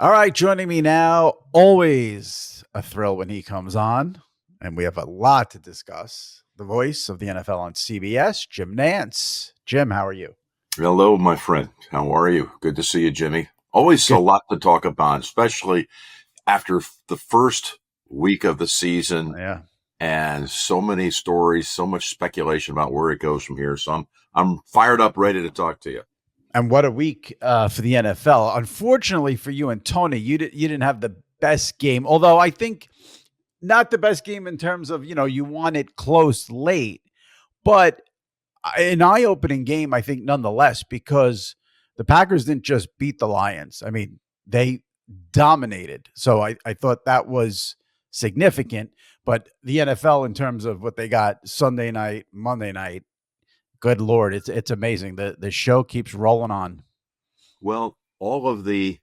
All right, joining me now, always a thrill when he comes on, and we have a lot to discuss. The voice of the NFL on CBS, Jim Nantz. Jim, how are you? Hello, my friend. How are you? Good to see you, Jimmy. Always a Good. lot to talk about, especially after the first week of the season Yeah. and so many stories, so much speculation about where it goes from here. So I'm fired up, ready to talk to you. And what a week for the NFL. Unfortunately for you and Tony, you didn't have the best game, although I think not the best game in terms of, you won it close late, but an eye-opening game, I think, nonetheless, because the Packers didn't just beat the Lions. I mean, they dominated. So I thought that was significant. But the NFL, in terms of what they got Sunday night, Monday night, good Lord, it's amazing. The show keeps rolling on. Well, all of the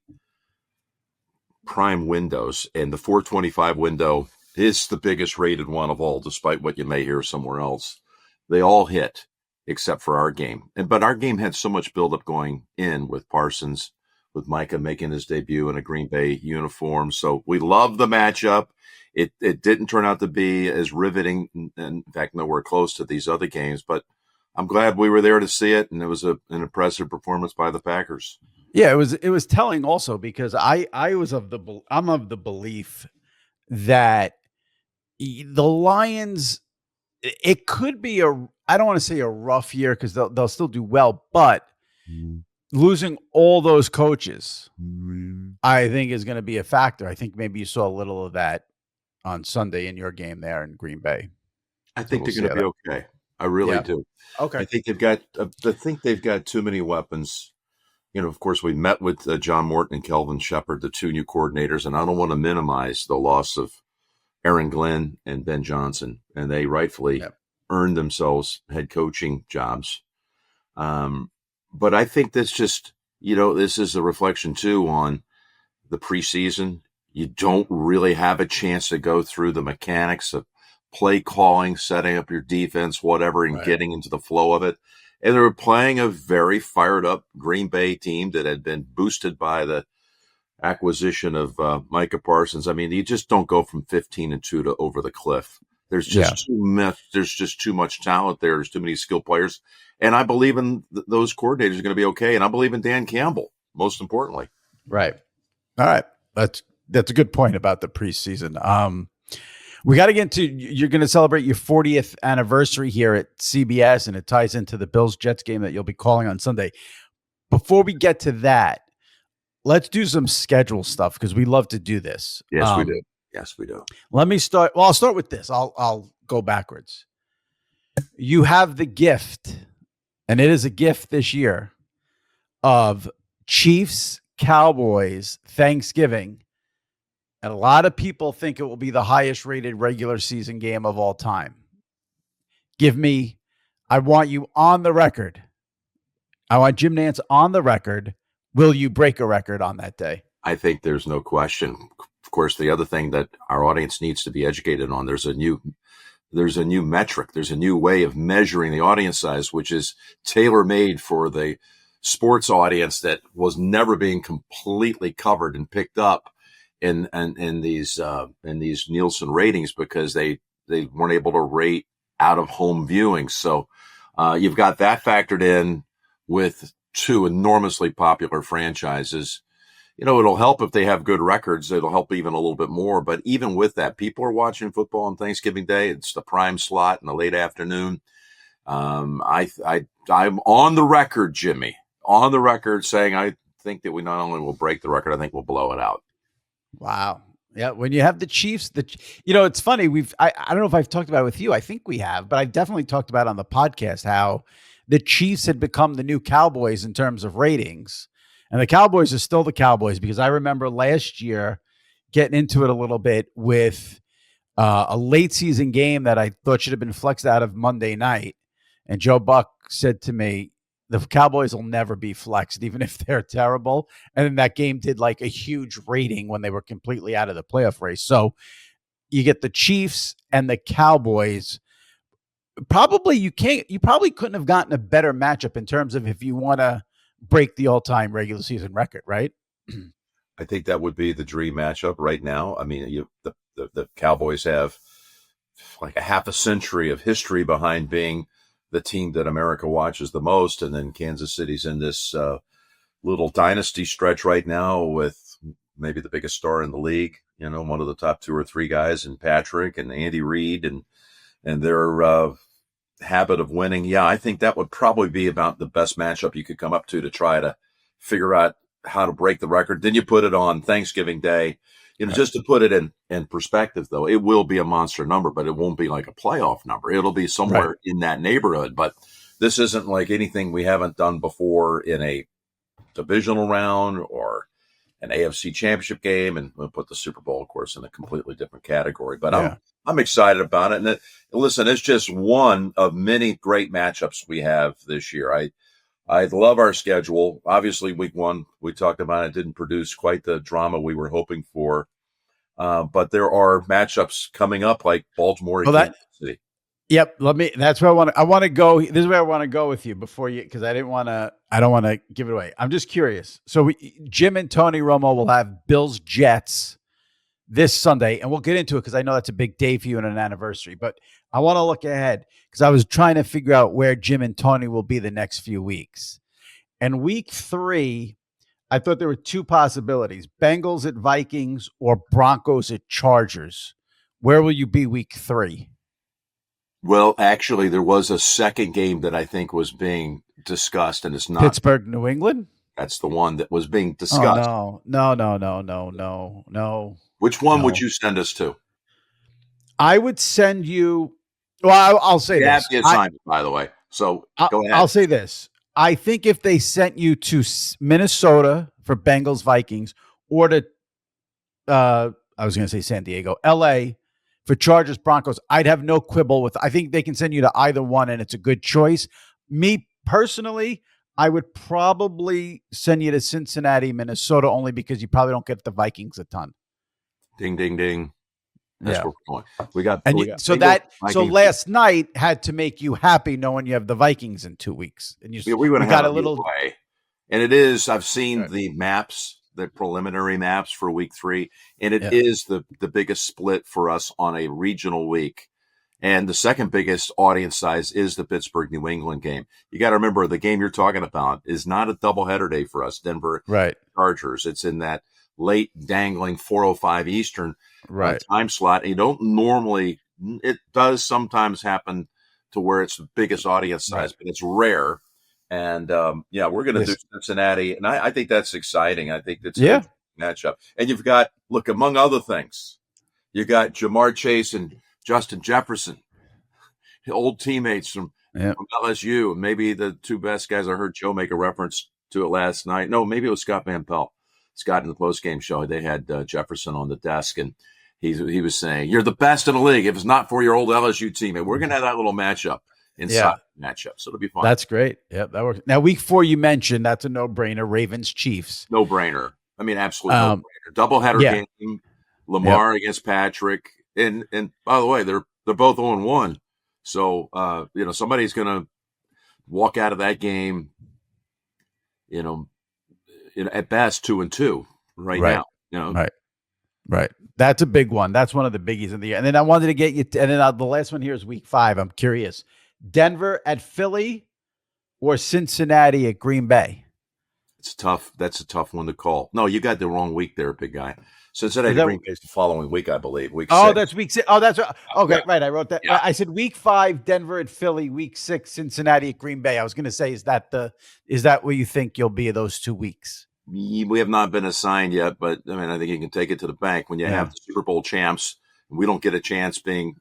prime windows and the 425 window is the biggest rated one of all, despite what you may hear somewhere else. They all hit except for our game. But our game had so much buildup going in with Parsons, with Micah making his debut in a Green Bay uniform. So we love the matchup. It didn't turn out to be as riveting, in fact, nowhere close to these other games, but I'm glad we were there to see it, and it was an impressive performance by the Packers. Yeah, it was telling also because I'm of the belief that the Lions, it could be I don't want to say a rough year because they'll still do well, but losing all those coaches, I think is going to be a factor. I think maybe you saw a little of that on Sunday in your game there in Green Bay. I think they're going to be okay. I really do. Okay. I think they've got too many weapons. Of course, we met with John Morton and Kelvin Shepard, the two new coordinators, and I don't want to minimize the loss of Aaron Glenn and Ben Johnson, and they rightfully earned themselves head coaching jobs. But I think that's just, this is a reflection too on the preseason. You don't really have a chance to go through the mechanics of play calling, setting up your defense, whatever, and getting into the flow of it. And they were playing a very fired up Green Bay team that had been boosted by the acquisition of Micah Parsons. I mean, you just don't go from 15-2 to over the cliff. There's just too much. There's just too much talent there. There's too many skilled players, and I believe in those coordinators are going to be okay. And I believe in Dan Campbell, most importantly. Right. All right. That's a good point about the preseason. We got to get into, you're going to celebrate your 40th anniversary here at CBS, and it ties into the Bills-Jets game that you'll be calling on Sunday. Before we get to that, let's do some schedule stuff because we love to do this. Yes, we do. Yes, we do. Let me start. Well, I'll start with this. I'll go backwards. You have the gift, and it is a gift this year, of Chiefs, Cowboys, Thanksgiving. And a lot of people think it will be the highest rated regular season game of all time. I want you on the record. I want Jim Nantz on the record. Will you break a record on that day? I think there's no question. Of course, the other thing that our audience needs to be educated on, there's a new metric. There's a new way of measuring the audience size, which is tailor-made for the sports audience that was never being completely covered and picked up in these Nielsen ratings because they weren't able to rate out of home viewing. So you've got that factored in with two enormously popular franchises. It'll help if they have good records. It'll help even a little bit more. But even with that, people are watching football on Thanksgiving Day. It's the prime slot in the late afternoon. I'm on the record, Jimmy, on the record saying I think that we not only will break the record, I think we'll blow it out. Wow. Yeah. When you have the Chiefs, it's funny. I don't know if I've talked about it with you. I think we have, but I've definitely talked about it on the podcast how the Chiefs had become the new Cowboys in terms of ratings. And the Cowboys are still the Cowboys because I remember last year getting into it a little bit with a late season game that I thought should have been flexed out of Monday night. And Joe Buck said to me, the Cowboys will never be flexed, even if they're terrible. And then that game did like a huge rating when they were completely out of the playoff race. So you get the Chiefs and the Cowboys. You probably couldn't have gotten a better matchup in terms of if you want to break the all-time regular season record, right? I think that would be the dream matchup right now. I mean, the Cowboys have like a half a century of history behind being the team that America watches the most, and then Kansas City's in this little dynasty stretch right now with maybe the biggest star in the league. You know, one of the top 2 or 3 guys, and Patrick and Andy Reid, and their habit of winning. Yeah, I think that would probably be about the best matchup you could come up to try to figure out how to break the record. Then you put it on Thanksgiving Day. You know, just to put it in perspective, though, it will be a monster number, but it won't be like a playoff number. It'll be somewhere in that neighborhood. But this isn't like anything we haven't done before in a divisional round or an AFC championship game, and we'll put the Super Bowl, of course, in a completely different category. But I'm excited about it. And listen, it's just one of many great matchups we have this year. I love our schedule. Obviously, week 1, we talked about it, didn't produce quite the drama we were hoping for. But there are matchups coming up like Baltimore and Kansas City. Yep. That's where I want to go. This is where I want to go with you before you, because I don't want to give it away. I'm just curious. So Jim and Tony Romo will have Bills Jets this Sunday, and we'll get into it because I know that's a big day for you and an anniversary. But I want to look ahead because I was trying to figure out where Jim and Tony will be the next few weeks. And week 3, I thought there were 2 possibilities: Bengals at Vikings or Broncos at Chargers. Where will you be week 3? Well, actually, there was a second game that I think was being discussed, and it's not Pittsburgh, New England. That's the one that was being discussed. Oh, no. Which one would you send us to? I would send you. Well, I'll say this. The assignment, by the way. So go ahead. I'll say this. I think if they sent you to Minnesota for Bengals Vikings, or to I was going to say San Diego, LA for Chargers Broncos, I'd have no quibble with. I think they can send you to either one, and it's a good choice. Me personally, I would probably send you to Cincinnati, Minnesota, only because you probably don't get the Vikings a ton. Ding, ding, ding. That's where we're going. So last night had to make you happy knowing you have the Vikings in 2 weeks, and we got a little way. And it is. I've seen the maps, the preliminary maps for week 3, and it is the biggest split for us on a regional week. And the second biggest audience size is the Pittsburgh New England game. You got to remember, the game you're talking about is not a doubleheader day for us, Denver Chargers. It's in that late dangling 4:05 Eastern time slot. And you don't normally, it does sometimes happen to where it's the biggest audience size, but it's rare. And we're going to do Cincinnati, and I think that's exciting. I think that's a good matchup. And you've got, look, among other things, you got Jamar Chase and Justin Jefferson, old teammates from LSU, and maybe the 2 best guys. I heard Joe make a reference to it last night. No, maybe it was Scott Van Pelt. Scott in the postgame show, they had Jefferson on the desk, and he was saying, "You're the best in the league. If it's not for your old LSU team, and we're going to have that little matchup." Matchup, so it'll be fun. That's great. Yep, that works. Now, week 4, you mentioned that's a no-brainer. Ravens Chiefs, no-brainer. I mean, absolutely no-brainer. Doubleheader game. Lamar against Patrick, and by the way, they're both 0-1. So somebody's going to walk out of that game, at best 2-2 right now. Right. That's a big one. That's one of the biggies of the year. And then I wanted to get you, and then the last one here is week 5. I'm curious. Denver at Philly or Cincinnati at Green Bay? It's tough. That's a tough one to call. No, you got the wrong week there, big guy. Cincinnati Green Bay is the following week, I believe. Week 6. That's week 6. Oh, that's okay. Right, I wrote that. Yeah. I said week 5, Denver at Philly. Week 6, Cincinnati at Green Bay. I was going to say, is that where you think you'll be those 2 weeks? We have not been assigned yet, but I mean, I think you can take it to the bank when you have the Super Bowl champs. We don't get a chance being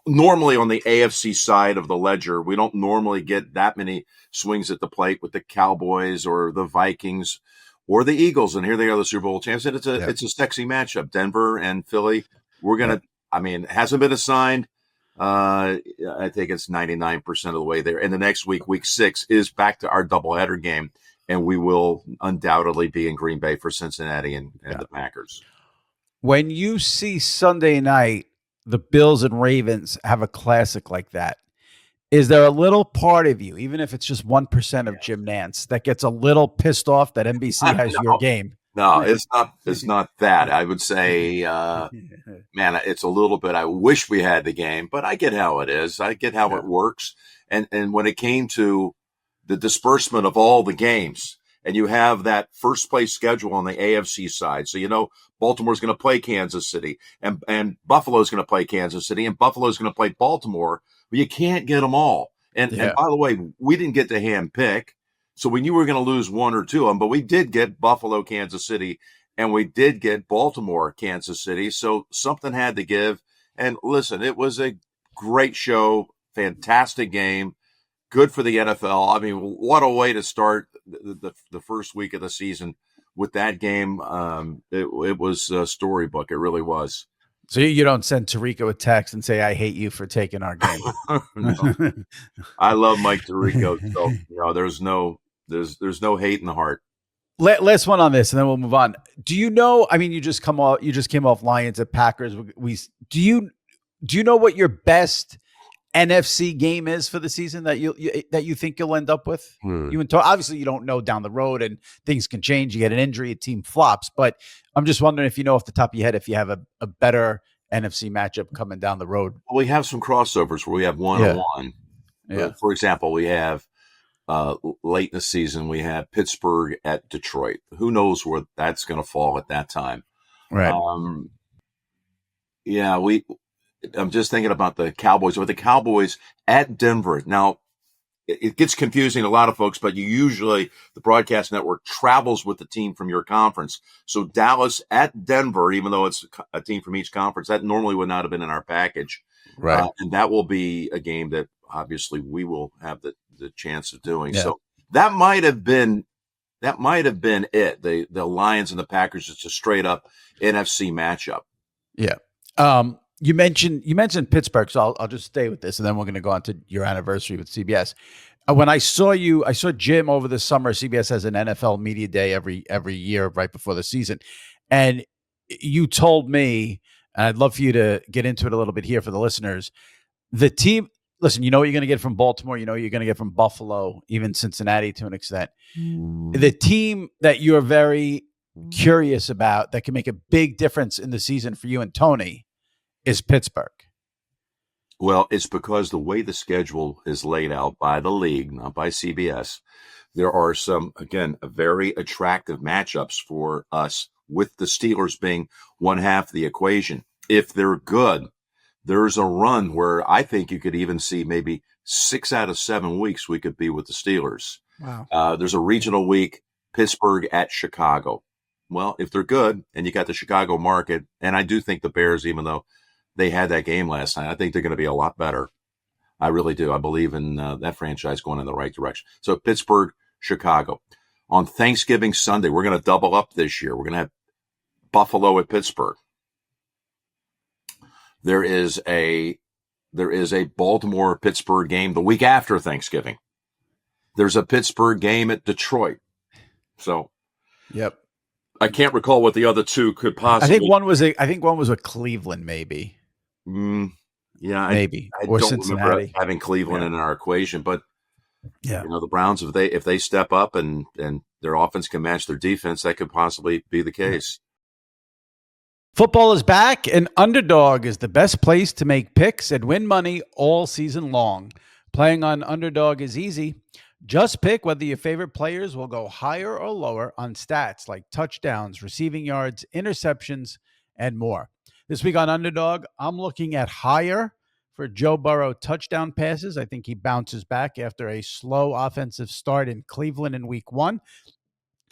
normally on the AFC side of the ledger. We don't normally get that many swings at the plate with the Cowboys or the Vikings or the Eagles. And here they are, the Super Bowl champs. And it's a sexy matchup, Denver and Philly. We're going to, it hasn't been assigned. I think it's 99% of the way there. And the next week, week 6, is back to our doubleheader game. And we will undoubtedly be in Green Bay for Cincinnati and the Packers. When you see Sunday night, the Bills and Ravens have a classic like that, is there a little part of you, even if it's just 1% of Jim Nantz, that gets a little pissed off that NBC has your game? No, it's not. It's not that. I would say, man, it's a little bit. I wish we had the game, but I get how it is. I get how it works. And when it came to the disbursement of all the games, and you have that first place schedule on the AFC side, so you know Baltimore's going to play Kansas City, and Buffalo's going to play Kansas City, and Buffalo's going to play Baltimore. But you can't get them all. And by the way, we didn't get to hand pick. So we knew we were going to lose one or two of them, but we did get Buffalo, Kansas City, and we did get Baltimore, Kansas City. So something had to give. And listen, it was a great show, fantastic game, good for the NFL. I mean, what a way to start the first week of the season with that game. It was a storybook. It really was. So you don't send Tirico a text and say, "I hate you for taking our game." No. I love Mike Tirico. So there's no hate in the heart. Last one on this, and then we'll move on. Do you know? I mean, you just came off Lions at Packers. Do you know what your best NFC game is for the season that you think you'll end up with? Obviously you don't know down the road, and things can change. You get an injury, a team flops. But I'm just wondering if you know off the top of your head if you have a better NFC matchup coming down the road. Well, we have some crossovers where we have 1-1. Yeah. For example, we have late in the season we have Pittsburgh at Detroit. Who knows where that's going to fall at that time? Right. I'm just thinking about the Cowboys. With the Cowboys at Denver. Now, it gets confusing to a lot of folks, but the broadcast network travels with the team from your conference. So Dallas at Denver, even though it's a team from each conference, that normally would not have been in our package. Right. And that will be a game that obviously we will have the chance of doing. Yeah. So that might have been it. The Lions and the Packers, it's a straight up NFC matchup. Yeah. You mentioned Pittsburgh, so I'll just stay with this, and then we're going to go on to your anniversary with CBS. When I saw Jim over the summer. CBS has an NFL media day every year right before the season, and you told me, and I'd love for you to get into it a little bit here for the listeners. The team, listen, you know what you're going to get from Baltimore, you know what you're going to get from Buffalo, even Cincinnati to an extent. The team that you're very curious about that can make a big difference in the season for you and Tony is Pittsburgh. Well, it's because the way the schedule is laid out by the league, not by CBS, there are some, again, very attractive matchups for us, with the Steelers being one half of the equation. If they're good, there's a run where I think you could even see maybe 6 out of 7 weeks we could be with the Steelers. Wow. There's a regional week, Pittsburgh at Chicago. Well, if they're good and you got the Chicago market, and I do think the Bears, even though they had that game last night, I think they're going to be a lot better. I really do. I believe in that franchise going in the right direction. So Pittsburgh, Chicago. On Thanksgiving Sunday, we're going to double up this year. We're going to have Buffalo at Pittsburgh. There is a Baltimore-Pittsburgh game the week after Thanksgiving. There's a Pittsburgh game at Detroit. So, yep. I can't recall what the other two could possibly. I think one was with Cleveland, maybe. Yeah, maybe I or don't Cincinnati. remember having Cleveland in our equation, but yeah, the Browns, if they step up and their offense can match their defense, that could possibly be the case. Football is back, and Underdog is the best place to make picks and win money all season long. Playing on Underdog is easy. Just pick whether your favorite players will go higher or lower on stats like touchdowns, receiving yards, interceptions, and more. This week on Underdog, I'm looking at higher for Joe Burrow touchdown passes. I think he bounces back after a slow offensive start in Cleveland in week 1.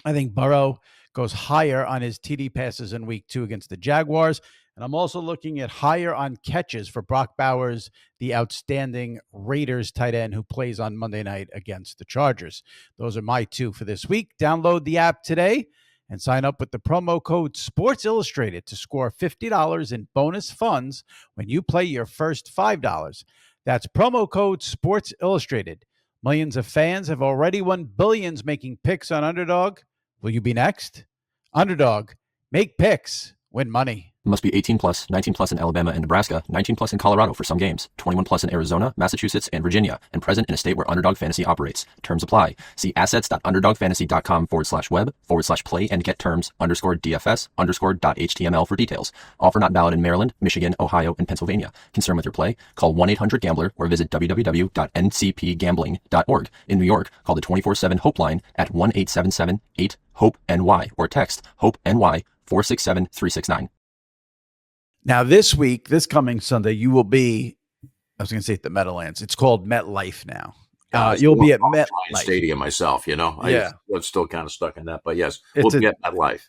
I think Burrow goes higher on his TD passes in week 2 against the Jaguars. And I'm also looking at higher on catches for Brock Bowers, the outstanding Raiders tight end who plays on Monday night against the Chargers. Those are my 2 for this week. Download the app today and sign up with the promo code Sports Illustrated to score $50 in bonus funds when you play your first $5. That's promo code Sports Illustrated. Millions of fans have already won billions making picks on Underdog. Will you be next? Underdog, make picks, win money. Must be 18 plus, 19 plus in Alabama and Nebraska, 19 plus in Colorado for some games, 21 plus in Arizona, Massachusetts, and Virginia, and present in a state where Underdog Fantasy operates. Terms apply. See assets.underdogfantasy.com/web/play and get terms _DFS_.html for details. Offer not valid in Maryland, Michigan, Ohio, and Pennsylvania. Concerned with your play? Call 1-800-GAMBLER or visit www.ncpgambling.org. In New York, call the 24/7 Hope line at 1-877-8-HOPE-NY or text HOPE-NY 467-369. Now, this week, this coming Sunday, you will be, I was going to say at the Meadowlands. It's called MetLife now. You'll be at MetLife Stadium myself, Yeah. I'm still kind of stuck in that, but yes, we'll be at MetLife.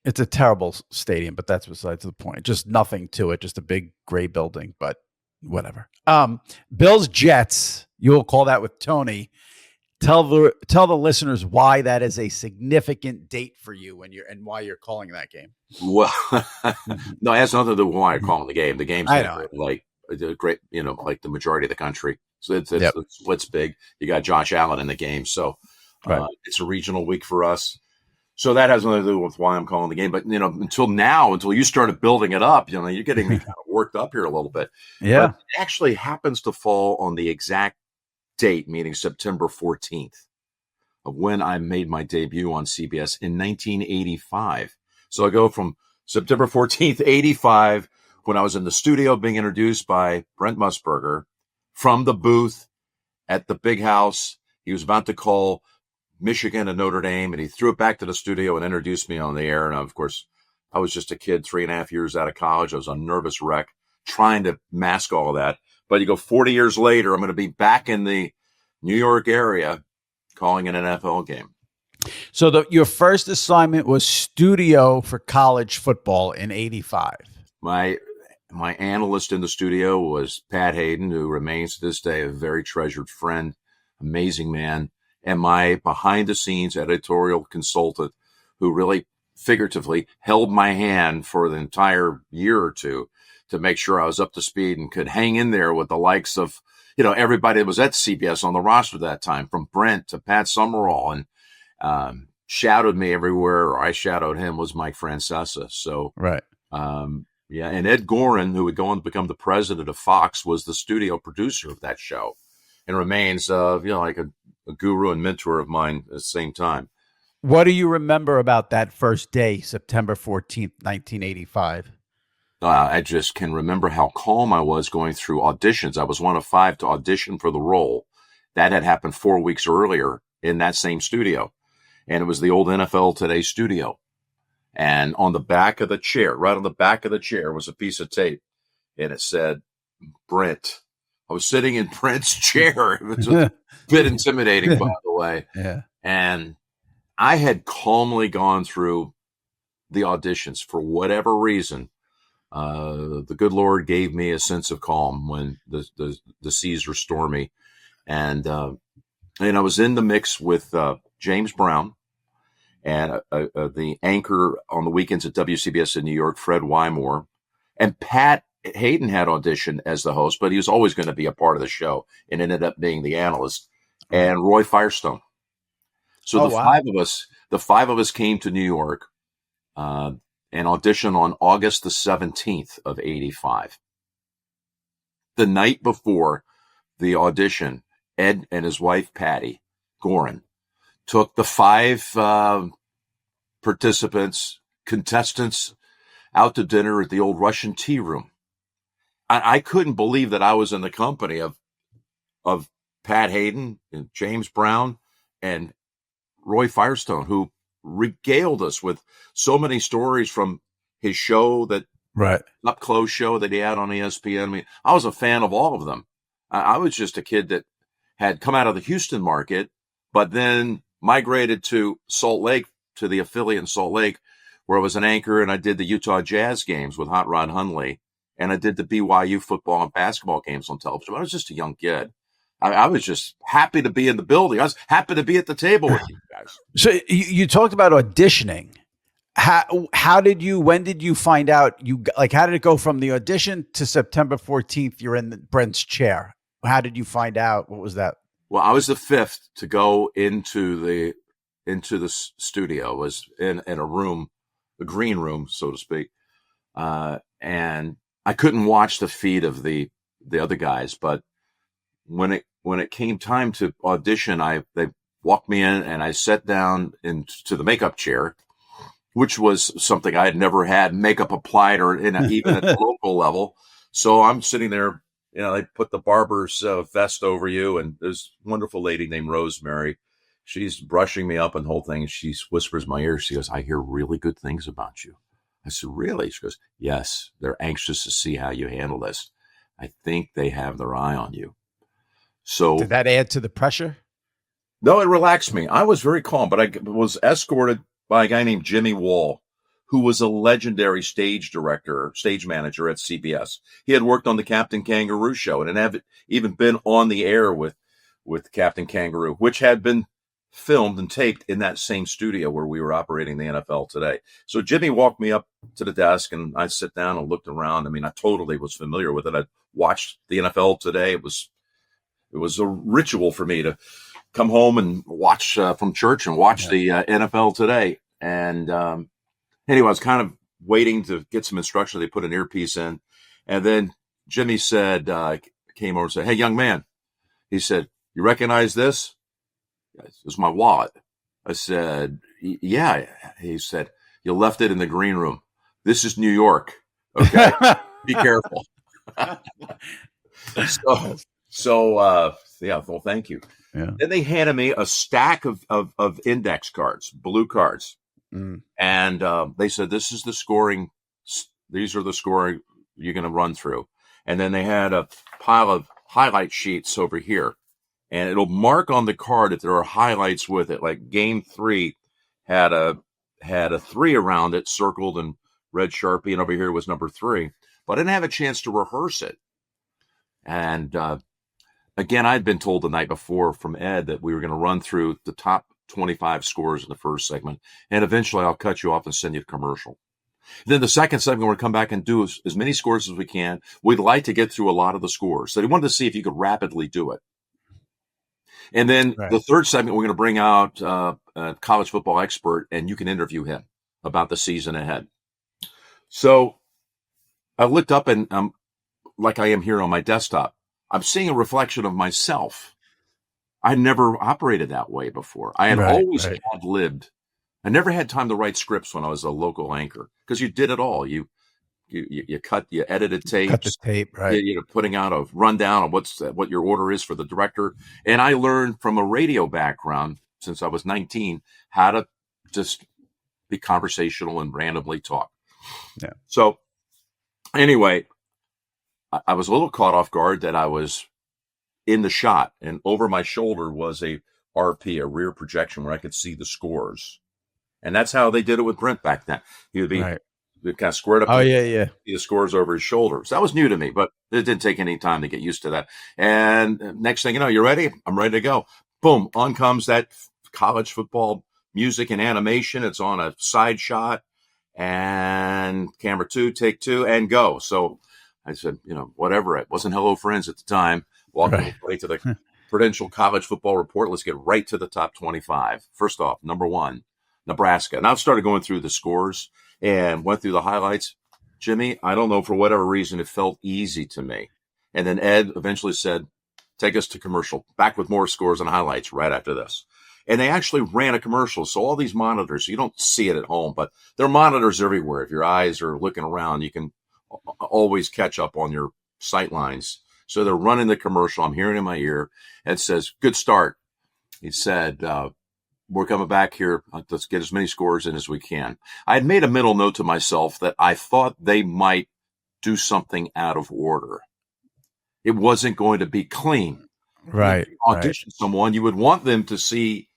It's a terrible stadium, but that's besides the point. Just nothing to it, just a big gray building, but whatever. Bills Jets, you'll call that with Tony. Tell the listeners why that is a significant date for you and why you're calling that game. Well, no, it has nothing to do with why I'm calling the game. The game's I know. like a great, like the majority of the country. So the split's big. You got Josh Allen in the game. So it's a regional week for us. So that has nothing to do with why I'm calling the game. But, until you started building it up, you're getting me kind of worked up here a little bit. Yeah. But it actually happens to fall on the exact date, meaning September 14th, of when I made my debut on CBS in 1985. So I go from September 14th, 85, when I was in the studio being introduced by Brent Musburger from the booth at the big house. He was about to call Michigan and Notre Dame, and he threw it back to the studio and introduced me on the air. And of course, I was just a kid, 3.5 years out of college. I was a nervous wreck trying to mask all of that. But you go 40 years later, I'm going to be back in the New York area calling an NFL game. So your first assignment was studio for college football in 85. My analyst in the studio was Pat Hayden, who remains to this day a very treasured friend, amazing man, and my behind-the-scenes editorial consultant, who really figuratively held my hand for the entire year or two to make sure I was up to speed and could hang in there with the likes of, everybody that was at CBS on the roster at that time, from Brent to Pat Summerall, and shadowed me everywhere, or I shadowed him, was Mike Francesa. So, right. And Ed Gorin, who would go on to become the president of Fox, was the studio producer of that show and remains, like a guru and mentor of mine at the same time. What do you remember about that first day, September 14th, 1985? I just can remember how calm I was going through auditions. I was one of 5 to audition for the role. That had happened 4 weeks earlier in that same studio. And it was the old NFL Today studio. And on the back of the chair, right on the back of the chair, was a piece of tape. And it said, Brent. I was sitting in Brent's chair. It was a bit intimidating, by the way. Yeah. And I had calmly gone through the auditions for whatever reason. The good Lord gave me a sense of calm when the seas were stormy. And I was in the mix with James Brown and the anchor on the weekends at WCBS in New York, Fred Wymore. And Pat Hayden had auditioned as the host, but he was always going to be a part of the show and ended up being the analyst, and Roy Firestone. So the five of us came to New York and auditioned on August the 17th of 85. The night before the audition, Ed and his wife, Patty Gorin, took the 5 contestants out to dinner at the old Russian tea room. I couldn't believe that I was in the company of Pat Hayden and James Brown and Roy Firestone, who regaled us with so many stories from his show, that up close show that he had on ESPN. I mean, I was a fan of all of them. I was just a kid that had come out of the Houston market, but then migrated to Salt Lake, to the affiliate in Salt Lake, where I was an anchor, and I did the Utah Jazz games with Hot Rod Hundley, and I did the BYU football and basketball games on television. I was just a young kid. I was just happy to be in the building. I was happy to be at the table with you guys. So you talked about auditioning. When did you find out how did it go from the audition to September 14th? You're in Brent's chair. How did you find out? What was that? Well, I was the 5th to go into the studio. I was in a room, a green room, so to speak, and I couldn't watch the feed of the other guys. But when it came time to audition, they walked me in, and I sat down into the makeup chair, which was something I had never had makeup applied or even at the local level. So I'm sitting there, they put the barber's vest over you, and there's a wonderful lady named Rosemary. She's brushing me up and the whole thing. She whispers in my ear. She goes, "I hear really good things about you." I said, "Really?" She goes, "Yes, they're anxious to see how you handle this. I think they have their eye on you." So did that add to the pressure? No, it relaxed me. I was very calm, but I was escorted by a guy named Jimmy Wall, who was a legendary stage manager at CBS. He had worked on the Captain Kangaroo show and had even been on the air with Captain Kangaroo, which had been filmed and taped in that same studio where we were operating the NFL Today. So Jimmy walked me up to the desk, and I sit down and looked around. I mean, I totally was familiar with it. I'd watched the NFL Today. It was a ritual for me to come home and watch from church and watch the NFL Today. And anyway, I was kind of waiting to get some instruction. They put an earpiece in, and then Jimmy came over and said, "Hey, young man," he said, "you recognize this?" "This is my wallet." I said, "Yeah." He said, "You left it in the green room. This is New York. Okay, be careful." Well, thank you. Yeah. Then they handed me a stack of index cards, blue cards. And they said, "This is the scoring. These are the scoring you're going to run through." And then they had a pile of highlight sheets over here. And it'll mark on the card if there are highlights with it. Like game 3 had a 3 around it circled in red Sharpie, and over here was number 3. But I didn't have a chance to rehearse it. And again, I'd been told the night before from Ed that we were going to run through the top 25 scores in the first segment, and eventually I'll cut you off and send you a commercial. Then the second segment, we're going to come back and do as many scores as we can. We'd like to get through a lot of the scores. So they wanted to see if you could rapidly do it. And then the third segment, we're going to bring out a college football expert, and you can interview him about the season ahead. So I looked up, and like I am here on my desktop, I'm seeing a reflection of myself. I never operated that way before. I had always ad-libbed. I never had time to write scripts when I was a local anchor, because you did it all. You edited tapes. Cut the tape, right? You're putting out a rundown of what your order is for the director. And I learned from a radio background since I was 19 how to just be conversational and randomly talk. Yeah. So anyway, I was a little caught off guard that I was in the shot, and over my shoulder was a RP, a rear projection, where I could see the scores. And that's how they did it with Brent back then. He would be kind of squared up. Oh, see the scores over his shoulder. So that was new to me, but it didn't take any time to get used to that. And next thing you know, you ready? I'm ready to go. Boom, on comes that college football music and animation. It's on a side shot, and camera 2, take 2, and go. So I said, whatever. It wasn't Hello Friends at the time. Welcome to the Prudential College Football Report. Let's get right to the top 25. First off, number 1, Nebraska. And I've started going through the scores and went through the highlights. Jimmy, I don't know, for whatever reason, it felt easy to me. And then Ed eventually said, "Take us to commercial. Back with more scores and highlights right after this." And they actually ran a commercial. So all these monitors, you don't see it at home, but there are monitors everywhere. If your eyes are looking around, you can always catch up on your sight lines. So they're running the commercial. I'm hearing in my ear. Ed says, "Good start." He said, "We're coming back here. Let's get as many scores in as we can." I had made a mental note to myself that I thought they might do something out of order. It wasn't going to be clean. Right. If you audition someone, you would want them to see,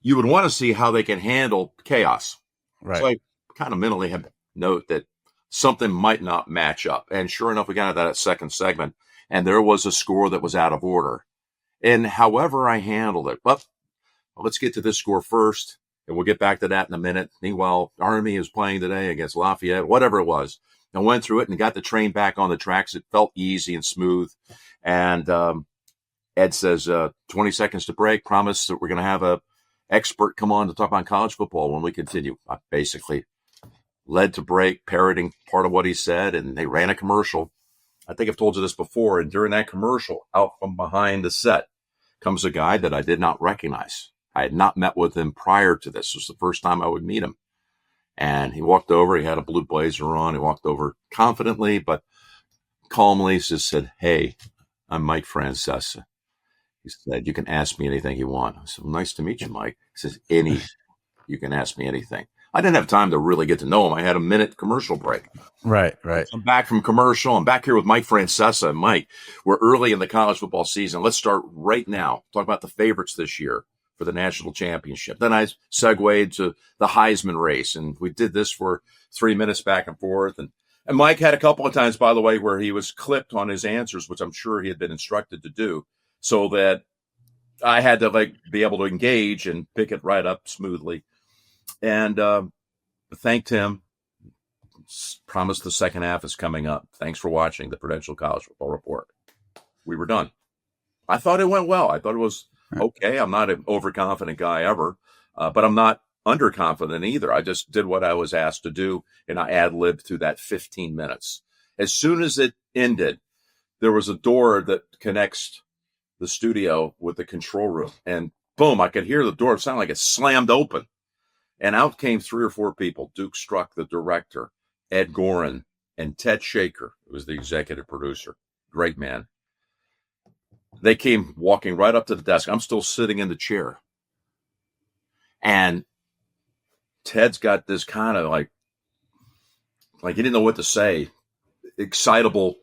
you would want to see how they can handle chaos. Right. So I kind of mentally had note that something might not match up. And sure enough, we got to that second segment, and there was a score that was out of order. And however I handled it, but let's get to this score first, and we'll get back to that in a minute. Meanwhile, Army is playing today against Lafayette, whatever it was. I went through it and got the train back on the tracks. It felt easy and smooth. And Ed says, 20 seconds to break. Promise that we're going to have a expert come on to talk about college football when we continue. I basically led to break, parroting part of what he said, and they ran a commercial. I think I've told you this before, and during that commercial, out from behind the set comes a guy that I did not recognize. I had not met with him prior to this. It was the first time I would meet him. And he walked over, he had a blue blazer on. He walked over confidently, but calmly just said, "Hey, I'm Mike Francesa." He said, "You can ask me anything you want." I said, "Well, nice to meet you, Mike." He says, "You can ask me anything." I didn't have time to really get to know him. I had a minute commercial break. Right. I'm back from commercial. I'm back here with Mike Francesa. And Mike, we're early in the college football season. Let's start right now. Talk about the favorites this year for the national championship. Then I segued to the Heisman race, and we did this for 3 minutes back and forth. And Mike had a couple of times, by the way, where he was clipped on his answers, which I'm sure he had been instructed to do, so that I had to be able to engage and pick it right up smoothly. And thanked him. Promised the second half is coming up. Thanks for watching the Prudential College Football Report. We were done. I thought it went well. I thought it was okay. I'm not an overconfident guy ever, but I'm not underconfident either. I just did what I was asked to do, and I ad-libbed through that 15 minutes. As soon as it ended, there was a door that connects the studio with the control room, and boom, I could hear the door. It sounded like it slammed open. And out came 3 or 4 people: Duke Struck, the director, Ed Gorin, and Ted Shaker, who was the executive producer. Great man. They came walking right up to the desk. I'm still sitting in the chair. And Ted's got this kind of like he didn't know what to say, excitable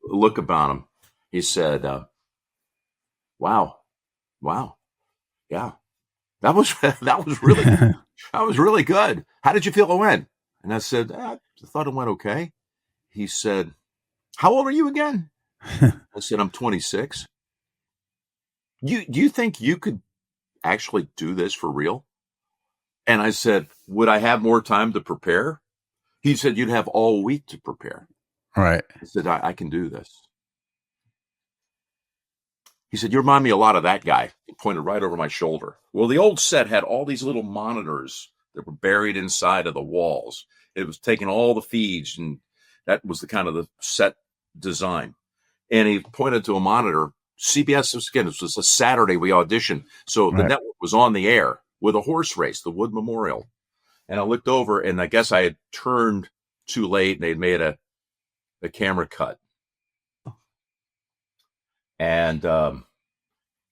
look about him. He said, wow, yeah. That was really good. How did you feel it went? And I said, I thought it went okay. He said, "How old are you again?" I said, "I'm 26. Do you think you could actually do this for real?" And I said, "Would I have more time to prepare?" He said, "You'd have all week to prepare." Right. I said, I can do this. He said, "You remind me a lot of that guy." He pointed right over my shoulder. Well, the old set had all these little monitors that were buried inside of the walls. It was taking all the feeds, and that was the kind of the set design. And he pointed to a monitor. CBS, again, this was a Saturday we auditioned. So the network was on the air with a horse race, the Wood Memorial. And I looked over, and I guess I had turned too late, and they'd made a camera cut. And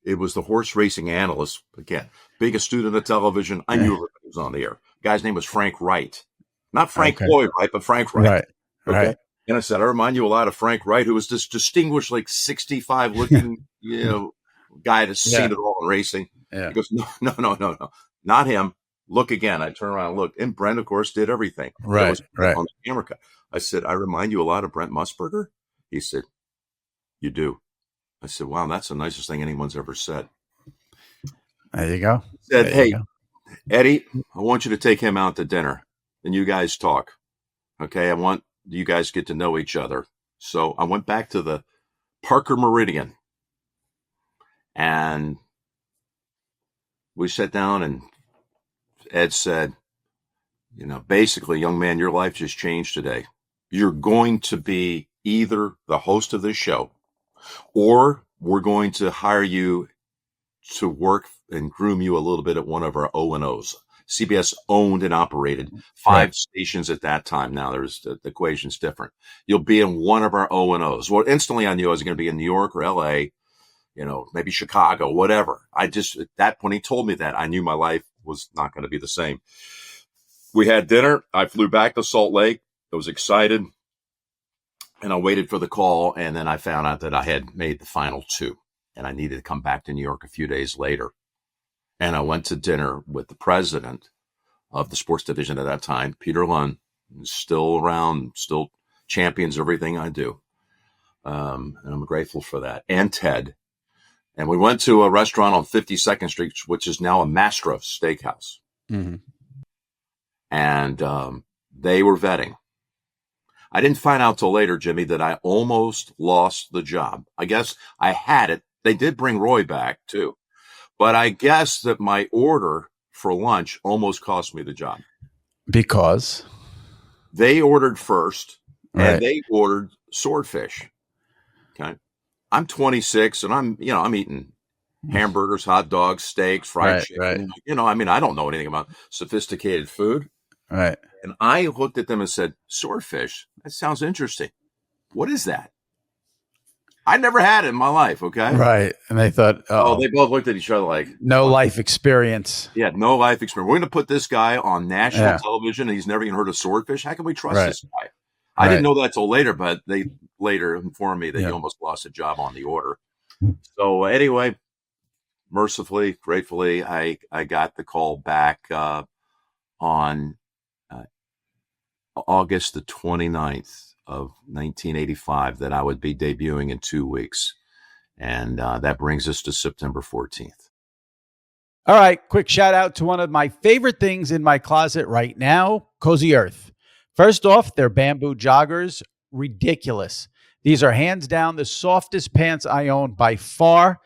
it was the horse racing analyst, again, biggest student of television. I knew everybody was on the air. The guy's name was Frank Wright. Not Frank Lloyd Wright, but Frank Wright. Right. And I said, "I remind you a lot of Frank Wright, who was this distinguished, 65-looking, guy that's seen it all in racing." Yeah. He goes, no, not him. Look again. I turn around and look. And Brent, of course, did everything. Right. On the camera cut. I said, "I remind you a lot of Brent Musburger?" He said, "You do." I said, "Wow, that's the nicest thing anyone's ever said." There you go. He said, "Hey, Eddie, I want you to take him out to dinner and you guys talk. Okay, I want you guys to get to know each other." So I went back to the Parker Meridian and we sat down, and Ed said, "Basically, young man, your life just changed today. You're going to be either the host of this show, or we're going to hire you to work and groom you a little bit at one of our O&Os. CBS owned and operated 5 stations at that time. Now the equation's different. You'll be in one of our O&Os. Well, instantly I knew I was going to be in New York or LA, maybe Chicago, whatever. At that point, he told me that, I knew my life was not going to be the same. We had dinner. I flew back to Salt Lake. I was excited. And I waited for the call, and then I found out that I had made the final 2, and I needed to come back to New York a few days later. And I went to dinner with the president of the sports division at that time, Peter Lund, who's still around, still champions everything I do. And I'm grateful for that. And Ted. And we went to a restaurant on 52nd Street, which is now a Mastro's Steakhouse. Mm-hmm. And they were vetting. I didn't find out till later, Jimmy, that I almost lost the job. I guess I had it. They did bring Roy back, too. But I guess that my order for lunch almost cost me the job. Because they ordered first, Right. and they ordered swordfish. Okay, I'm 26, and I'm eating hamburgers, hot dogs, steaks, fried chicken. Right. I don't know anything about sophisticated food. Right. And I looked at them and said, swordfish? That sounds interesting. What is that? I never had it in my life, okay? Right. And they thought, they both looked at each other like, no life experience. Yeah, no life experience. We're going to put this guy on national television, and he's never even heard of swordfish. How can we trust this guy? I didn't know that till later, but they later informed me that he almost lost a job on the order. So anyway, mercifully, gratefully, I got the call back on August the 29th of 1985 that I would be debuting in 2 weeks. And that brings us to September 14th. All right. Quick shout out to one of my favorite things in my closet right now, Cozy Earth. First off, their bamboo joggers, ridiculous. These are hands down the softest pants I own by far,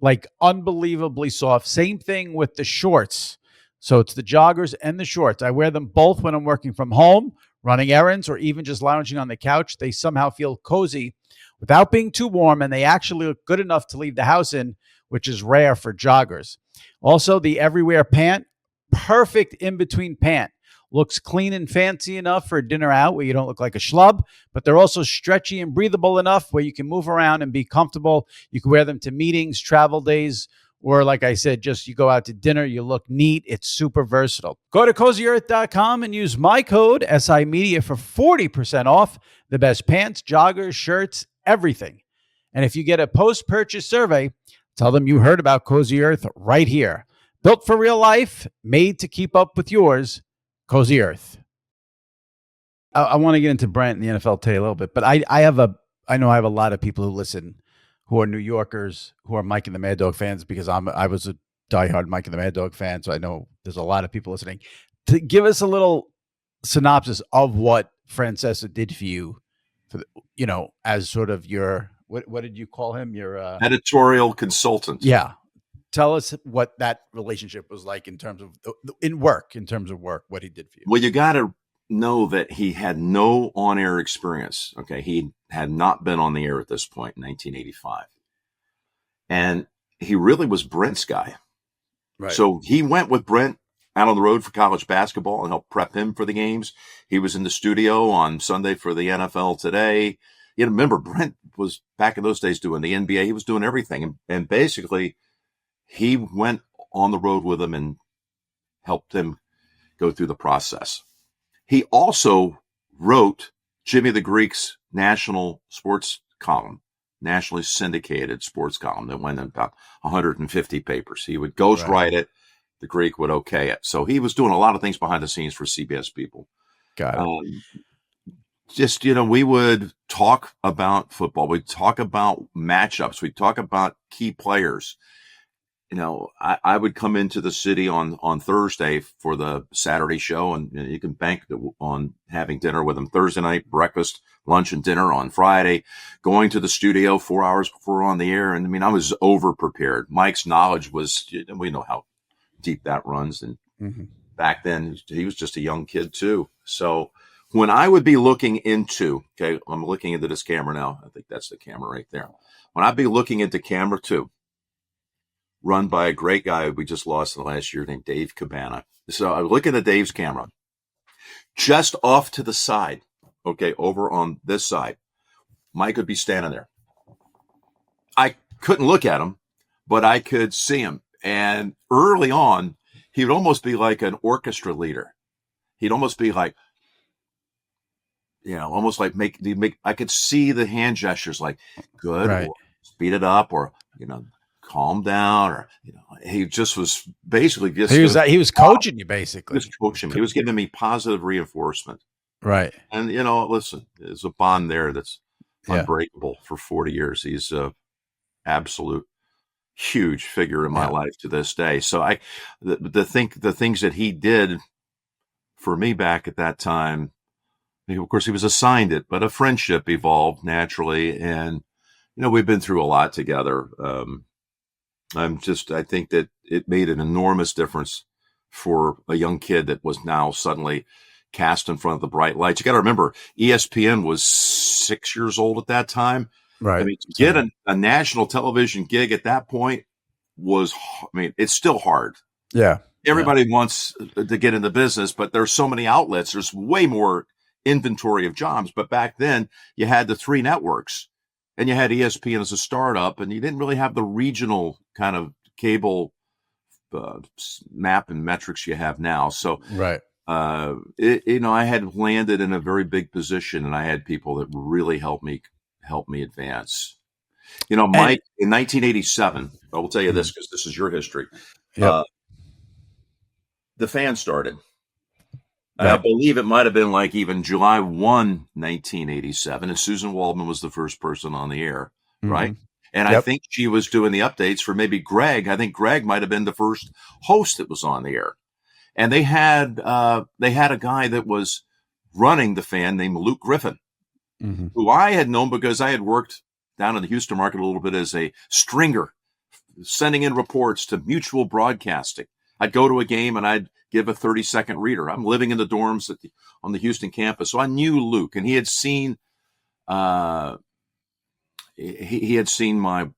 like unbelievably soft. Same thing with the shorts. So it's the joggers and the shorts. I wear them both when I'm working from home, running errands, or even just lounging on the couch. They somehow feel cozy without being too warm, and they actually look good enough to leave the house in, which is rare for joggers. Also, the Everywhere pant, perfect in-between pant. Looks clean and fancy enough for a dinner out where you don't look like a schlub, but they're also stretchy and breathable enough where you can move around and be comfortable. You can wear them to meetings, travel days, or like I said, just you go out to dinner, you look neat. It's super versatile. Go to CozyEarth.com and use my code SIMedia for 40% off the best pants, joggers, shirts, everything. And if you get a post-purchase survey, tell them you heard about Cozy Earth right here. Built for real life, made to keep up with yours, Cozy Earth. I want to get into Brent and the NFL today a little bit, but I know I have a lot of people who listen who are New Yorkers, who are Mike and the Mad Dog fans, because I was a diehard Mike and the Mad Dog fan, so I know there's a lot of people listening. To give us a little synopsis of what Francesa did for you, as sort of your, what did you call him? Your editorial consultant. Yeah. Tell us what that relationship was like in terms of work, what he did for you. Well, you got to know that he had no on-air experience. Okay. He had not been on the air at this point in 1985. And he really was Brent's guy. Right. So he went with Brent out on the road for college basketball and helped prep him for the games. He was in the studio on Sunday for the NFL Today. You remember, Brent was back in those days doing the NBA. He was doing everything. And basically, he went on the road with him and helped him go through the process. He also wrote Jimmy the Greek's national sports column, nationally syndicated sports column that went in about 150 papers. He would ghostwrite it. The Greek would okay it. So he was doing a lot of things behind the scenes for CBS people. Got it. We would talk about football. We'd talk about matchups. We'd talk about key players. I would come into the city on Thursday for the Saturday show, and you can bank on having dinner with him Thursday night, breakfast, lunch, and dinner on Friday, going to the studio 4 hours before on the air. And I was over prepared. Mike's knowledge was, we know how deep that runs. And back then he was just a young kid too. So when I would be looking into, I'm looking into this camera now. I think that's the camera right there. When I'd be looking into camera 2, run by a great guy we just lost in the last year named Dave Cabana. So I look at Dave's camera. Just off to the side, over on this side, Mike would be standing there. I couldn't look at him, but I could see him. And early on, he would almost be like an orchestra leader. He'd almost be like, almost like I could see the hand gestures like good, right, or speed it up, or, calm down, or he just was basically just he was coaching you basically. He was coaching me. He was giving me positive reinforcement. Right. And listen, there's a bond there that's unbreakable for 40 years. He's a absolute huge figure in my life to this day. So the things that he did for me back at that time, of course he was assigned it, but a friendship evolved naturally, and we've been through a lot together. I think that it made an enormous difference for a young kid that was now suddenly cast in front of the bright lights. You got to remember, ESPN was 6 years old at that time. Right. I mean, to get a national television gig at that point it's still hard. Yeah. Everybody wants to get in the business, but there's so many outlets. There's way more inventory of jobs. But back then you had the 3 networks and you had ESPN as a startup, and you didn't really have the regional kind of cable map and metrics you have now. So, right. I had landed in a very big position, and I had people that really helped me advance. Mike, in 1987, I will tell you this because this is your history. Yep. The fan started. Right. I believe it might have been like even July 1, 1987, and Susan Waldman was the first person on the air, right? And I think she was doing the updates for maybe Greg. I think Greg might have been the first host that was on the air. And they had a guy that was running the fan named Luke Griffin, who I had known because I had worked down in the Houston market a little bit as a stringer, sending in reports to Mutual Broadcasting. I'd go to a game and I'd give a 30-second reader. I'm living in the dorms on the Houston campus, so I knew Luke, and he had seen he had seen my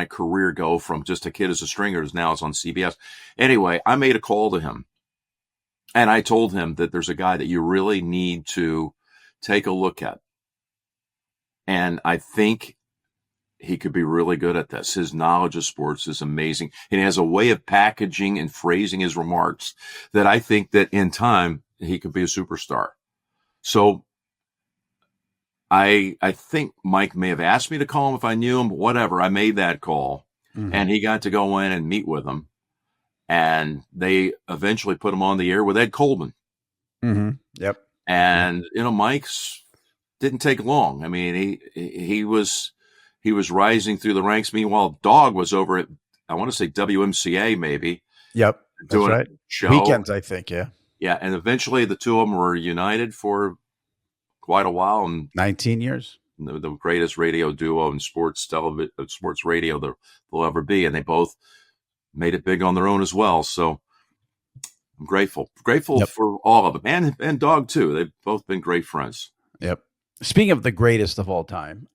career go from just a kid as a stringer to now it's on CBS. Anyway, I made a call to him, and I told him that there's a guy that you really need to take a look at, and I think he could be really good at this. His knowledge of sports is amazing, and he has a way of packaging and phrasing his remarks that I think that in time he could be a superstar. So I think Mike may have asked me to call him if I knew him, but whatever. I made that call, and he got to go in and meet with him, and they eventually put him on the air with Ed Coleman. Yep. And Mike's didn't take long. I mean, he was rising through the ranks. Meanwhile, Dog was over at, I want to say WMCA maybe. Yep. Doing That's right. a show. Weekends, I think. Yeah. Yeah. And eventually the two of them were united for quite a while. And 19 years. The greatest radio duo in sports radio there'll ever be. And they both made it big on their own as well. So I'm grateful for all of them, and Dog too. They've both been great friends. Yep. Speaking of the greatest of all time,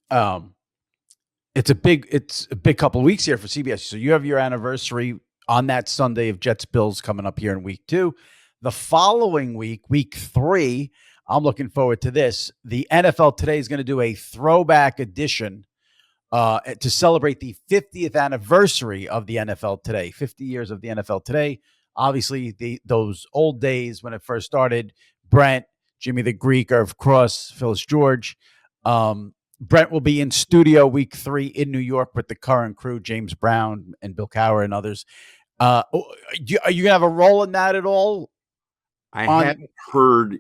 it's a big couple of weeks here for CBS. So you have your anniversary on that Sunday of Jets Bills coming up here in week 2. The following week, week 3, I'm looking forward to this. The NFL Today is going to do a throwback edition to celebrate the 50th anniversary of the NFL Today, 50 years of the NFL Today. Obviously, those old days when it first started, Brent, Jimmy the Greek, Irv Cross, Phyllis George. Brent will be in studio week 3 in New York with the current crew, James Brown and Bill Cowher and others. Are you going to have a role in that at all? I haven't heard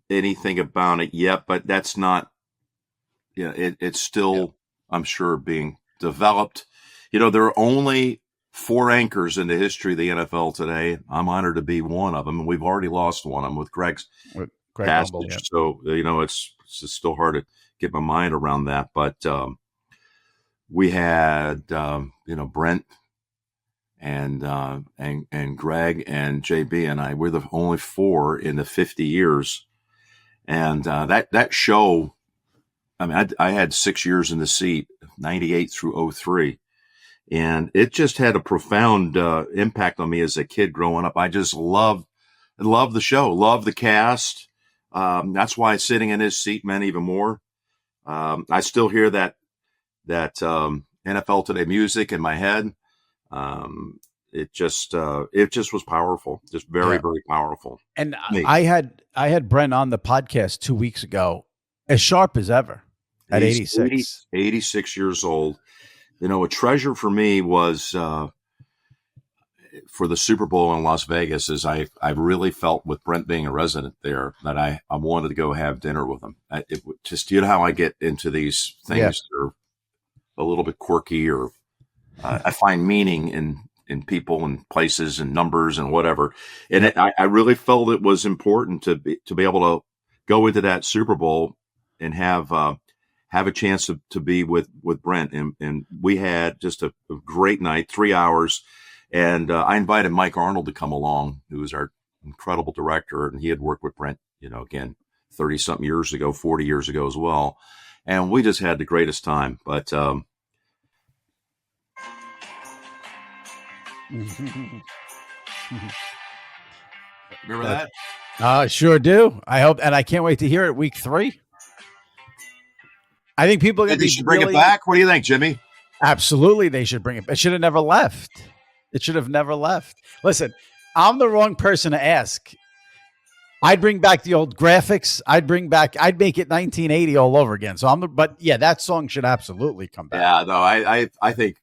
anything about it yet, but that's not, it's still, I'm sure, being developed. There are only 4 anchors in the history of the NFL today. I'm honored to be one of them, and we've already lost one of them with Greg passage. Humble, yeah. So, it's just still hard to get my mind around that. But we had, Brent and Greg and JB and I, we're the only 4 in the 50 years. And that show, I mean, I had 6 years in the seat, 98 through 03. And it just had a profound impact on me as a kid growing up. I just love the show, love the cast. That's why sitting in his seat meant even more. I still hear that NFL Today music in my head. It just was powerful, just very, very powerful. And I had Brent on the podcast 2 weeks ago, as sharp as ever at 86. 86 years old. A treasure for me was for the Super Bowl in Las Vegas is I really felt with Brent being a resident there that I wanted to go have dinner with him. Just, how I get into these things that are a little bit quirky, or I find meaning in people and places and numbers and whatever. And I really felt it was important to be able to go into that Super Bowl and have a chance to be with Brent. And we had just a great night, 3 hours. And I invited Mike Arnold to come along, who was our incredible director, and he had worked with Brent, again, 30-something years ago, 40 years ago as well. And we just had the greatest time. But remember that? I sure do. I hope, and I can't wait to hear it week 3. I think people are going to should bring it back. What do you think, Jimmy? Absolutely, they should bring it. It should have never left. It should have never left. Listen, I'm the wrong person to ask. I'd bring back the old graphics. I'd make it 1980 all over again. So but yeah, that song should absolutely come back. Yeah, no, I think,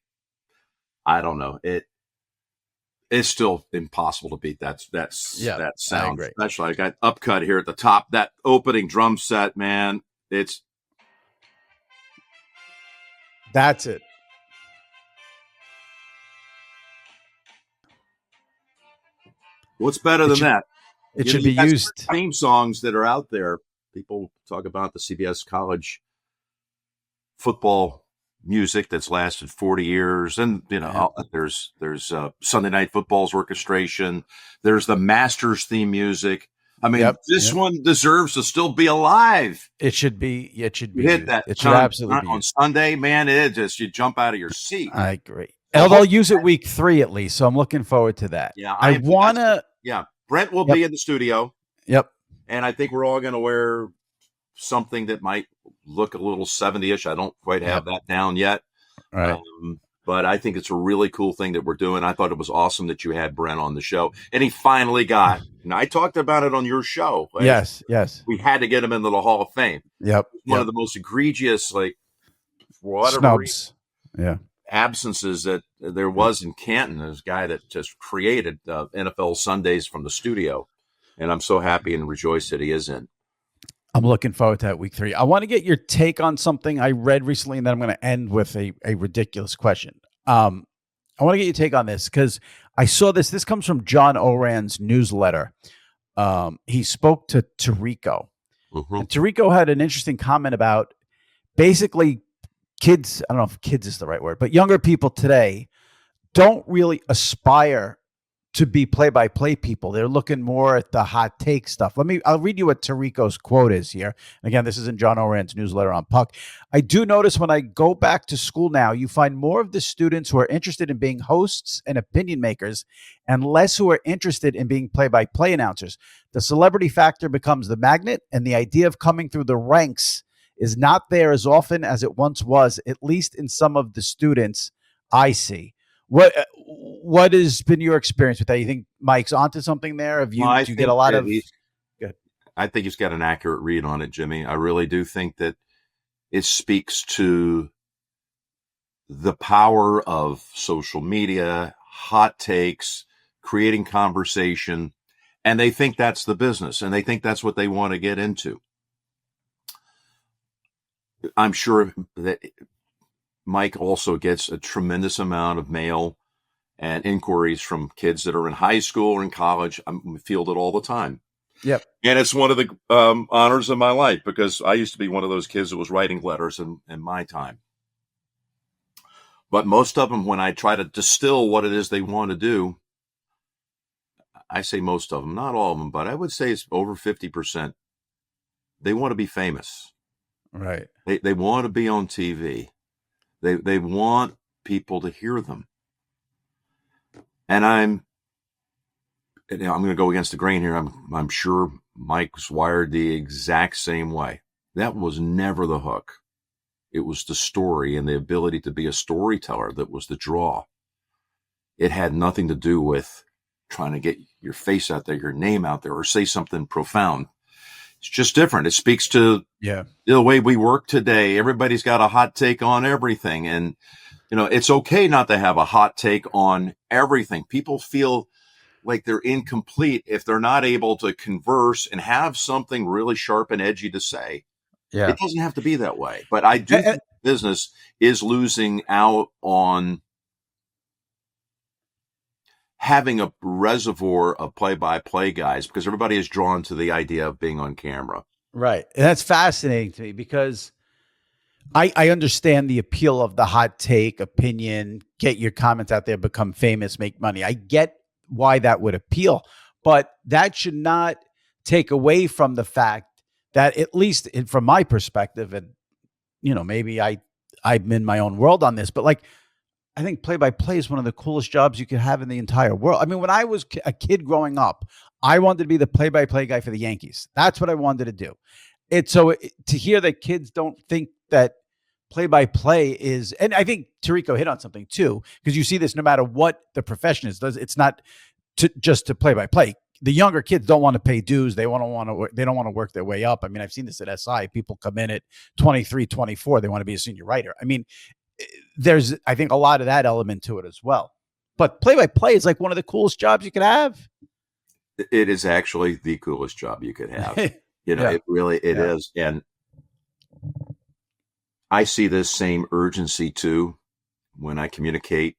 I don't know. It's still impossible to beat that sound. Especially I got upcut here at the top. That opening drum set, man, that's it. What's better than that? It should be used. Theme songs that are out there. People talk about the CBS college football music that's lasted 40 years. And, there's Sunday Night Football's orchestration. There's the Masters theme music. I mean, this one deserves to still be alive. It should be. It should be. Hit that. It should absolutely be on Sunday, man. You jump out of your seat. I agree. They'll use it week 3 at least, so I'm looking forward to that. Yeah, I want to. Yeah, Brent will be in the studio. Yep. And I think we're all going to wear something that might look a little 70-ish. I don't quite have that down yet. Right. But I think it's a really cool thing that we're doing. I thought it was awesome that you had Brent on the show. And he finally got, and I talked about it on your show. Like, yes. We had to get him into the Hall of Fame. Yep. One of the most egregious, for whatever snubs. absences that there was in Canton. This guy that just created NFL Sundays from the studio. And I'm so happy and rejoiced that he is in. I'm looking forward to that week 3. I want to get your take on something I read recently, and then I'm going to end with a ridiculous question. I want to get your take on this because I saw this. This comes from John Oran's newsletter. He spoke to Tirico. Mm-hmm. And Tirico had an interesting comment about basically kids. I don't know if kids is the right word, but younger people today don't really aspire to be play-by-play people. They're looking more at the hot take stuff. I'll read you what Tirico's quote is here. Again, this is in John Oran's newsletter on Puck. I do notice when I go back to school now, you find more of the students who are interested in being hosts and opinion makers and less who are interested in being play-by-play announcers. The celebrity factor becomes the magnet, and the idea of coming through the ranks is not there as often as it once was, at least in some of the students I see. What has been your experience with that? You think Mike's onto something there? Do you get a lot of? Good. I think he's got an accurate read on it, Jimmy. I really do think that it speaks to the power of social media, hot takes, creating conversation, and they think that's the business, and they think that's what they want to get into. I'm sure that Mike also gets a tremendous amount of mail and inquiries from kids that are in high school or in college. I'm fielded all the time. Yep. And it's one of the honors of my life because I used to be one of those kids that was writing letters in my time. But most of them, when I try to distill what it is they want to do, I say most of them, not all of them, but I would say it's over 50%. They want to be famous. Right. They want to be on TV. They want people to hear them. And I'm going to go against the grain here. I'm sure Mike's wired the exact same way. That was never the hook. It was the story and the ability to be a storyteller that was the draw. It had nothing to do with trying to get your face out there, your name out there, or say something profound. It's just different. It speaks to the way we work today. Everybody's got a hot take on everything. And, it's okay not to have a hot take on everything. People feel like they're incomplete if they're not able to converse and have something really sharp and edgy to say. Yeah. It doesn't have to be that way. But I do think business is losing out on having a reservoir of play-by-play guys because everybody is drawn to the idea of being on camera. Right. And that's fascinating to me because I understand the appeal of the hot take, opinion, get your comments out there, become famous, make money. I get why that would appeal, but that should not take away from the fact that, at least from my perspective, and maybe I'm in my own world on this, but like, I think play-by-play is one of the coolest jobs you could have in the entire world. I mean, when I was a kid growing up, I wanted to be the play-by-play guy for the Yankees. That's what I wanted to do. To hear that kids don't think that play-by-play is, and I think Tirico hit on something too, because you see this no matter what the profession is. It's not just to play-by-play. The younger kids don't want to pay dues. They don't want to work their way up. I mean, I've seen this at SI. People come in at 23, 24. They want to be a senior writer. I mean, there's, I think, a lot of that element to it as well. But play-by-play is like one of the coolest jobs you could have. It is actually the coolest job you could have. Yeah. It really is. And I see this same urgency too when I communicate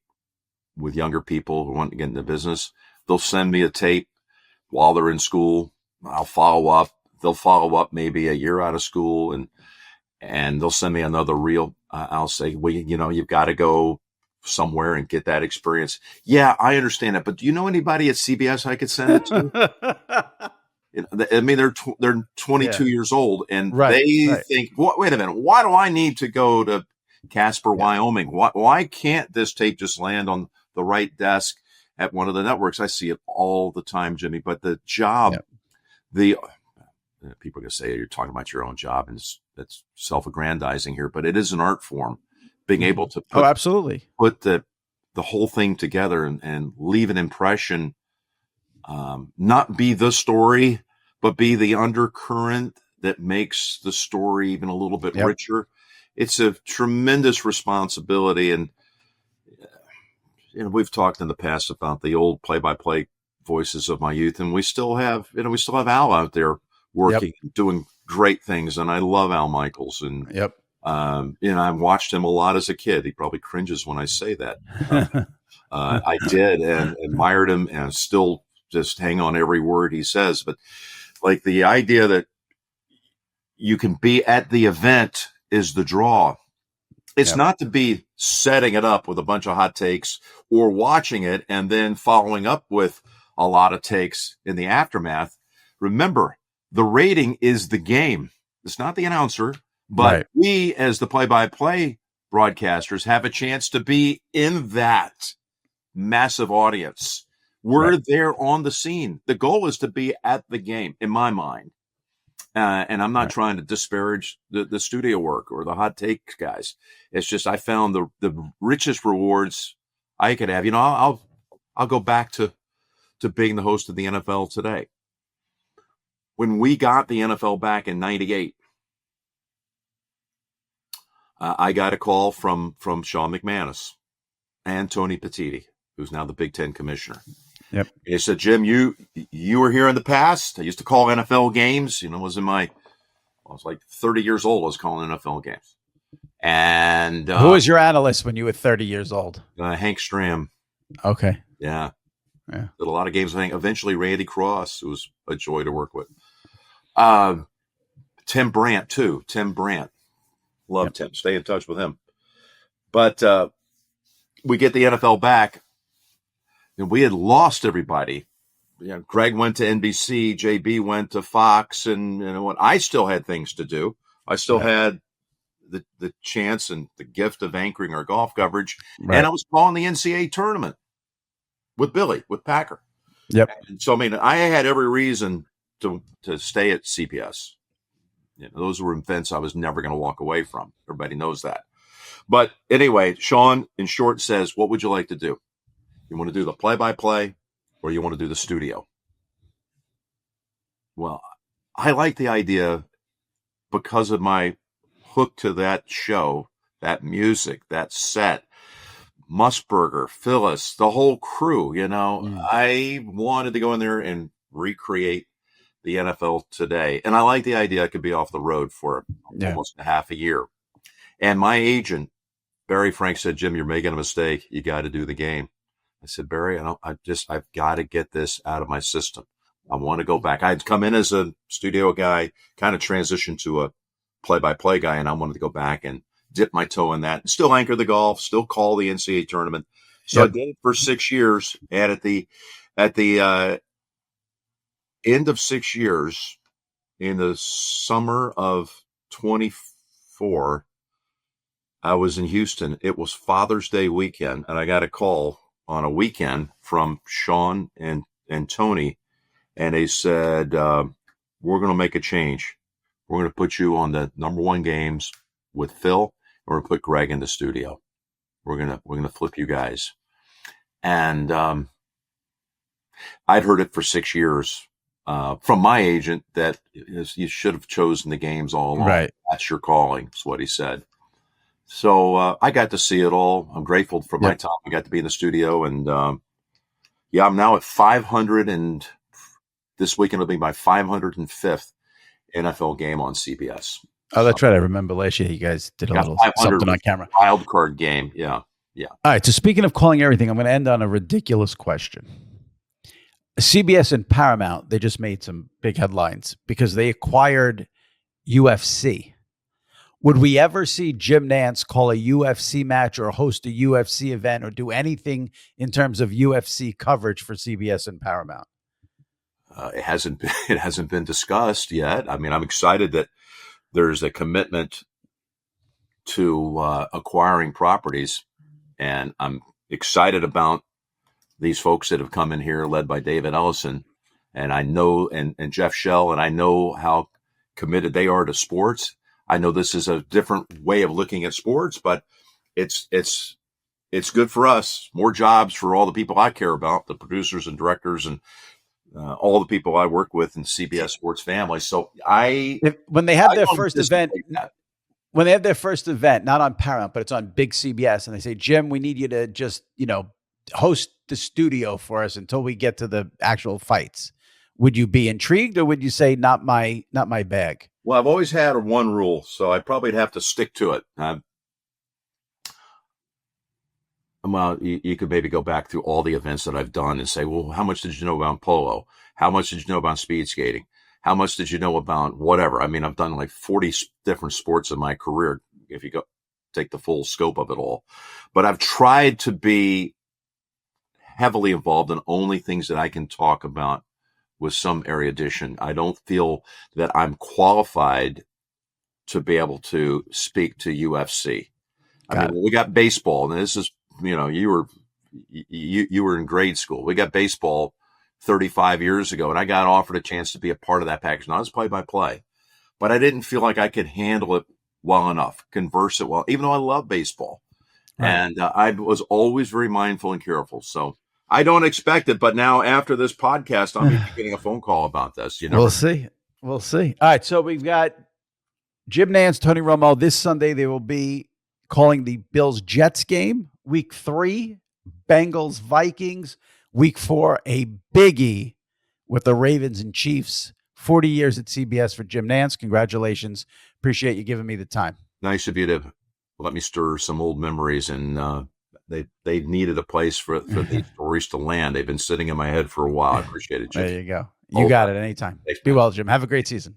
with younger people who want to get into business. They'll send me a tape while they're in school. I'll follow up. They'll follow up maybe a year out of school, and they'll send me another reel. I'll say, well, you've got to go somewhere and get that experience. Yeah, I understand that. But do you know anybody at CBS I could send it to? I mean, they're 22 years old, and they think, wait a minute, why do I need to go to Casper, Wyoming? Why can't this tape just land on the right desk at one of the networks? I see it all the time, Jimmy. But the job, people are going to say you're talking about your own job, and that's self-aggrandizing here, but it is an art form. Being able to absolutely put the whole thing together and leave an impression. Not be the story, but be the undercurrent that makes the story even a little bit richer. It's a tremendous responsibility. And, we've talked in the past about the old play-by-play voices of my youth, and we still have Al out there working, doing great things. And I love Al Michaels. And, I watched him a lot as a kid. He probably cringes when I say that. I did, and admired him, and still just hang on every word he says. But like, the idea that you can be at the event is the draw. It's not to be setting it up with a bunch of hot takes or watching it and then following up with a lot of takes in the aftermath. Remember, the rating is the game. It's not the announcer, but we, as the play-by-play broadcasters, have a chance to be in that massive audience. We're there on the scene. The goal is to be at the game, in my mind. And I'm not trying to disparage the studio work or the hot takes guys. It's just, I found the richest rewards I could have. I'll go back to being the host of the NFL today. When we got the NFL back in '98, I got a call from Sean McManus and Tony Petitti, who's now the Big Ten commissioner. Yep. And he said, Jim, you were here in the past. I used to call NFL games. I was like 30 years old. I was calling NFL games. And who was your analyst when you were 30 years old? Hank Stram. Okay. Yeah. Did a lot of games. I think eventually Randy Cross, who was a joy to work with. Tim Brant too. Tim Brant. Love Tim. Stay in touch with him. But we get the NFL back. And we had lost everybody. Greg went to NBC, JB went to Fox, and I still had things to do. I still had the chance and the gift of anchoring our golf coverage, and I was calling the NCAA tournament with Packer. Yep. And so, I had every reason to stay at CBS. Those were events I was never going to walk away from. Everybody knows that. But anyway, Sean, in short, says, what would you like to do? You want to do the play-by-play, or you want to do the studio? Well, I like the idea because of my hook to that show, that music, that set, Musburger, Phyllis, the whole crew. I wanted to go in there and recreate the NFL today. And I like the idea I could be off the road for almost a half a year. And my agent, Barry Frank, said, Jim, you're making a mistake. You got to do the game. I said, Barry, I've got to get this out of my system. I want to go back. I'd come in as a studio guy, kind of transitioned to a play-by-play guy, and I wanted to go back and dip my toe in that. Still anchor the golf, still call the NCAA tournament. So I did it for 6 years. And at the end of 6 years, in the summer of 24, I was in Houston. It was Father's Day weekend, and I got a call on a weekend from Sean and Tony, and they said, we're going to make a change. We're going to put you on the #1 games with Phil. We're going to put Greg in the studio. We're going to flip you guys. And I'd heard it for 6 years from my agent that you should have chosen the games all along. Right. That's your calling, is what he said. So I got to see it all. I'm grateful for my time. I got to be in the studio. And I'm now at 500. And this weekend will be my 505th NFL game on CBS. Oh, that's right. I remember last year you guys did a little something on camera. Wild card game. Yeah. All right. So speaking of calling everything, I'm going to end on a ridiculous question. CBS and Paramount, they just made some big headlines because they acquired UFC. Would we ever see Jim Nantz call a UFC match or host a UFC event or do anything in terms of UFC coverage for CBS and Paramount? It hasn't been discussed yet. I mean, I'm excited that there's a commitment to acquiring properties, and I'm excited about these folks that have come in here, led by David Ellison, and I know and Jeff Shell, and I know how committed they are to sports. I know this is a different way of looking at sports, but it's good for us. More jobs for all the people I care about, the producers and directors and all the people I work with in CBS Sports family. So when they have their first event, not on Paramount, but it's on big CBS, and they say, Jim, we need you to just, host the studio for us until we get to the actual fights. Would you be intrigued, or would you say not my bag? Well, I've always had one rule, so I probably have to stick to it. Well, you could maybe go back through all the events that I've done and say, well, how much did you know about polo? How much did you know about speed skating? How much did you know about whatever? I mean, I've done like 40 different sports in my career, if you take the full scope of it all. But I've tried to be heavily involved in only things that I can talk about with some erudition. I don't feel that I'm qualified to be able to speak to UFC. I mean, we got baseball, and this is, you were in grade school. We got baseball 35 years ago, and I got offered a chance to be a part of that package. Not as play-by-play, but I didn't feel like I could handle it well enough, converse it well, even though I love baseball. Right. And I was always very mindful and careful. So I don't expect it, but now after this podcast, I'm getting a phone call about this. We'll see. All right, so we've got Jim Nantz, Tony Romo. This Sunday they will be calling the Bills-Jets game. Week 3, Bengals-Vikings. Week 4, a biggie with the Ravens and Chiefs. 40 years at CBS for Jim Nantz. Congratulations. Appreciate you giving me the time. Nice of you to let me stir some old memories, and they needed a place for these stories to land. They've been sitting in my head for a while. I appreciate it, Jim. There you go. You got it anytime. Thanks, be well, Jim. Have a great season.